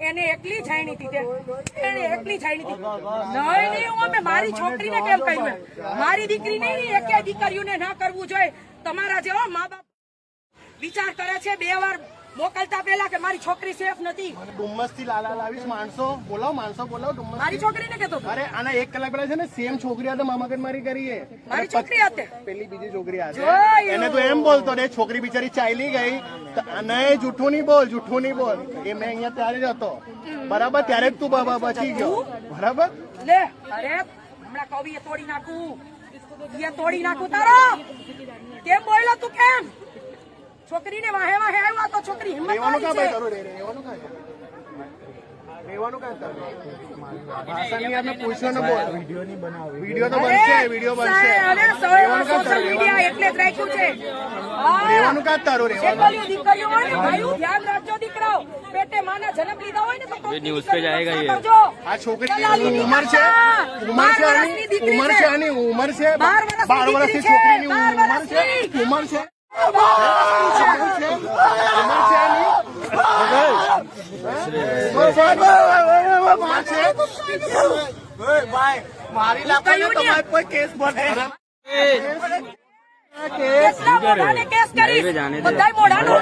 એને એકલી જાણી હતી એને એકલી જાણી હતી નહીં હું અમે મારી છોકરીને કેમ કહ્યું મારી દીકરી નહીં એકે દીકરીઓને ના કરવું જોઈએ તમારા જેવા મા બાપ વિચાર કરે છે 2 વાર મોકલતા પહેલા કે મારી છોકરી સેફ નથી ડુમ્મસ થી લાલા લાવીશ માણસો બોલાવો ડુમ્મસ મારી છોકરીને કેતો અરે આના 1 કલાક પહેલા છે ને સેમ છોકરી hatte મામાગઢમારી કરીએ મારી છોકરી hatte પેલી બીજી છોકરી hatte એને તો એમ બોલતો ને છોકરી બિચારી ચાલી ગઈ નહીં જૂઠું નહીં બોલ એ મેં અહીંયા ત્યારે જ હતો બરાબર ત્યારે જ તું બચી ગયો બરાબર લે અરે હમણાં કવિએ તોડી નાખું તારો કેમ બોલ્યો તું કેમ છોકરીને વાહે આવ્યા તો છોકરી હિંમત રેવાનું વાળી કાં છે રેવાનું કાં ભાષાની આપણે પૂછ્યો ને બોલ વિડીયો તો બનશે વિડીયો બનશે અરે સોશિયલ મીડિયા એટલે જ રાખ્યું છે રેવાનું કાં તારું રેવાનું દીકરીઓ હોય ને ભાઈઓ ધ્યાન રાખજો દીકરાઓ પેટે માના જન્મ લીધા હોય ને તો ન્યૂઝ पे जाएगा ये આ છોકરીની ઉંમર છે આની ઉંમર છે 12 વર્ષની છોકરીની ઉંમર છે મારી લાગણી તમારે કોઈ કેસ બને કેસ કરી બધા મોઢાનો